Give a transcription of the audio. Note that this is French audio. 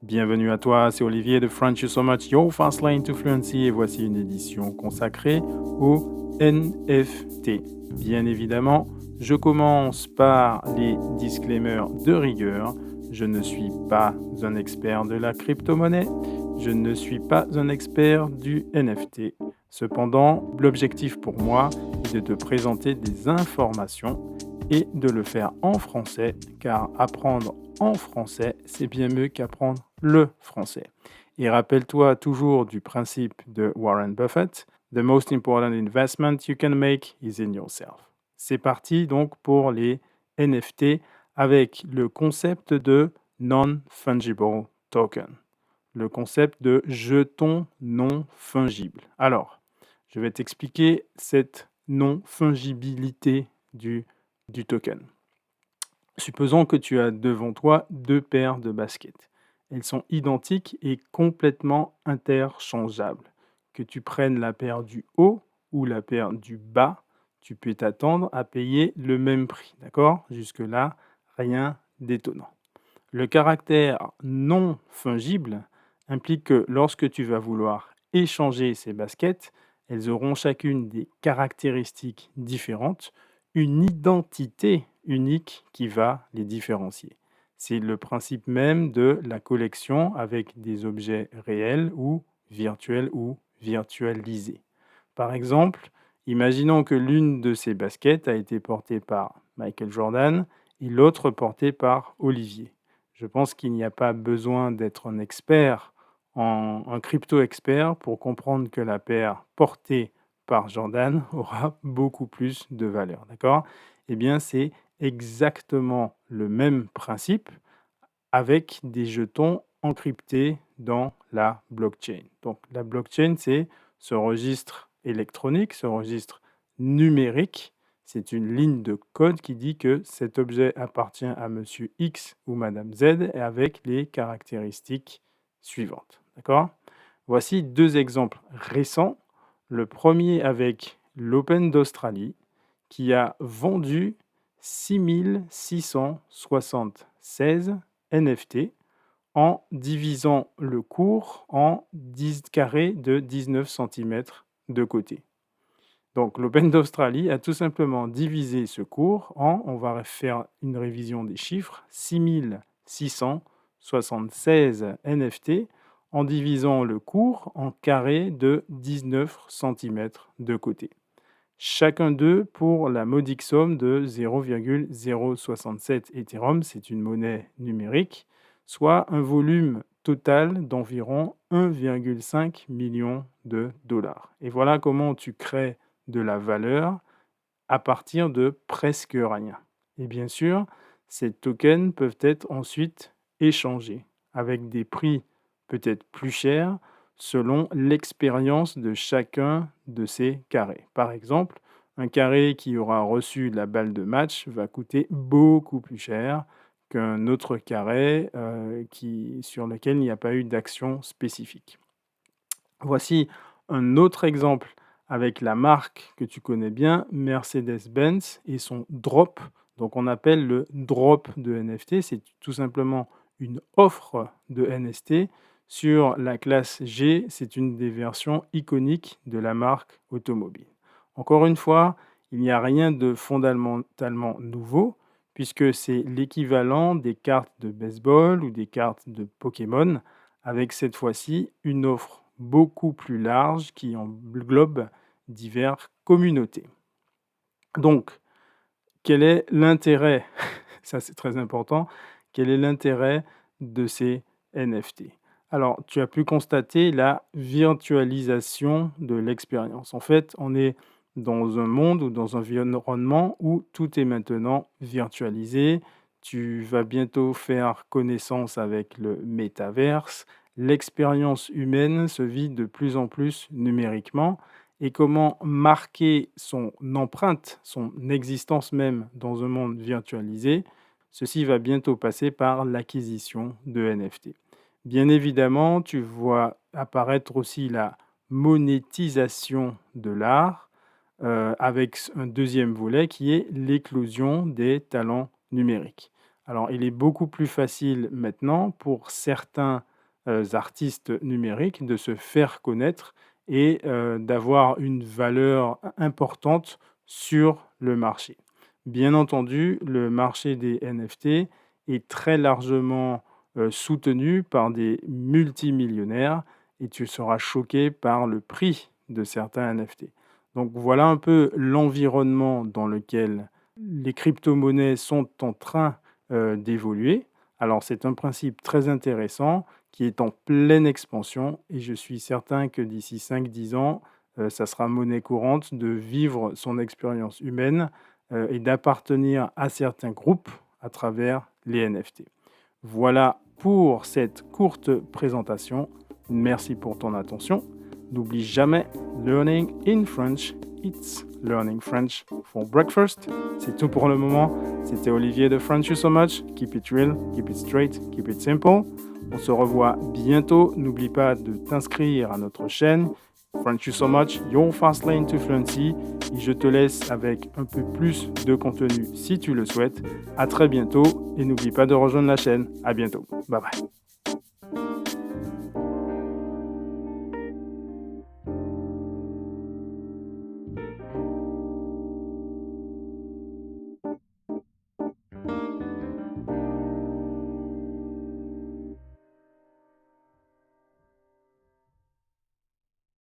Bienvenue à toi, c'est Olivier de French You So Much, Your Fast Lane to Fluency, et voici une édition consacrée aux NFT. Bien évidemment, je commence par les disclaimers de rigueur. Je ne suis pas un expert de la crypto-monnaie, je ne suis pas un expert du NFT. Cependant, l'objectif pour moi est de te présenter des informations et de le faire en français, car apprendre en français, c'est bien mieux qu'apprendre le français. Et rappelle-toi toujours du principe de Warren Buffett, The most important investment you can make is in yourself. C'est parti donc pour les NFT avec le concept de non-fungible token, le concept de jeton non fungible. Alors, je vais t'expliquer cette non-fungibilité du token. Supposons que tu as devant toi deux paires de baskets. Elles sont identiques et complètement interchangeables. Que tu prennes la paire du haut ou la paire du bas, tu peux t'attendre à payer le même prix. D'accord? Jusque-là, rien d'étonnant. Le caractère non fungible implique que lorsque tu vas vouloir échanger ces baskets, elles auront chacune des caractéristiques différentes, une identité unique qui va les différencier. C'est le principe même de la collection avec des objets réels ou virtualisés. Par exemple, imaginons que l'une de ces baskets a été portée par Michael Jordan et l'autre portée par Olivier. Je pense qu'il n'y a pas besoin d'être un expert, un crypto-expert, pour comprendre que la paire portée par Jordan aura beaucoup plus de valeur. D'accord? Eh bien, c'est exactement le même principe avec des jetons encryptés dans la blockchain. Donc, la blockchain, c'est ce registre électronique, ce registre numérique. C'est une ligne de code qui dit que cet objet appartient à monsieur X ou madame Z avec les caractéristiques suivantes. D'accord? Voici deux exemples récents. Le premier avec l'Open d'Australie qui a vendu 6676 NFT en divisant le cours en 10 carrés de 19 cm de côté. Donc l'Open d'Australie a tout simplement divisé ce cours en, on va faire une révision des chiffres, 6676 NFT en divisant le cours en carrés de 19 cm de côté. Chacun d'eux pour la modique somme de 0,067 Ethereum, c'est une monnaie numérique, soit un volume total d'environ 1,5 million de dollars. Et voilà comment tu crées de la valeur à partir de presque rien. Et bien sûr, ces tokens peuvent être ensuite échangés avec des prix peut-être plus chers selon l'expérience de chacun de ces carrés. Par exemple, un carré qui aura reçu la balle de match va coûter beaucoup plus cher qu'un autre carré sur lequel il n'y a pas eu d'action spécifique. Voici un autre exemple avec la marque que tu connais bien, Mercedes-Benz, et son drop. Donc on appelle le drop de NFT, c'est tout simplement une offre de NFT sur la classe G, c'est une des versions iconiques de la marque automobile. Encore une fois, il n'y a rien de fondamentalement nouveau, puisque c'est l'équivalent des cartes de baseball ou des cartes de Pokémon, avec cette fois-ci une offre beaucoup plus large qui englobe diverses communautés. Donc, quel est l'intérêt, ça c'est très important, quel est l'intérêt de ces NFT? Alors, tu as pu constater la virtualisation de l'expérience. En fait, on est dans un monde ou dans un environnement où tout est maintenant virtualisé. Tu vas bientôt faire connaissance avec le métaverse. L'expérience humaine se vit de plus en plus numériquement et comment marquer son empreinte, son existence même dans un monde virtualisé, ceci va bientôt passer par l'acquisition de NFT. Bien évidemment, tu vois apparaître aussi la monétisation de l'art avec un deuxième volet qui est l'éclosion des talents numériques. Alors, il est beaucoup plus facile maintenant pour certains artistes numériques de se faire connaître et d'avoir une valeur importante sur le marché. Bien entendu, le marché des NFT est très largement soutenu par des multimillionnaires et tu seras choqué par le prix de certains NFT. Donc voilà un peu l'environnement dans lequel les crypto-monnaies sont en train d'évoluer. Alors c'est un principe très intéressant qui est en pleine expansion et je suis certain que d'ici 5-10 ans, ça sera monnaie courante de vivre son expérience humaine et d'appartenir à certains groupes à travers les NFT. Voilà pour cette courte présentation. Merci pour ton attention. N'oublie jamais, learning in French, it's learning French for breakfast. C'est tout pour le moment. C'était Olivier de French You So Much. Keep it real, keep it straight, keep it simple. On se revoit bientôt. N'oublie pas de t'inscrire à notre chaîne French You So Much, Your Fast Lane to Fluency. Et je te laisse avec un peu plus de contenu si tu le souhaites. À très bientôt et n'oublie pas de rejoindre la chaîne. À bientôt. Bye bye.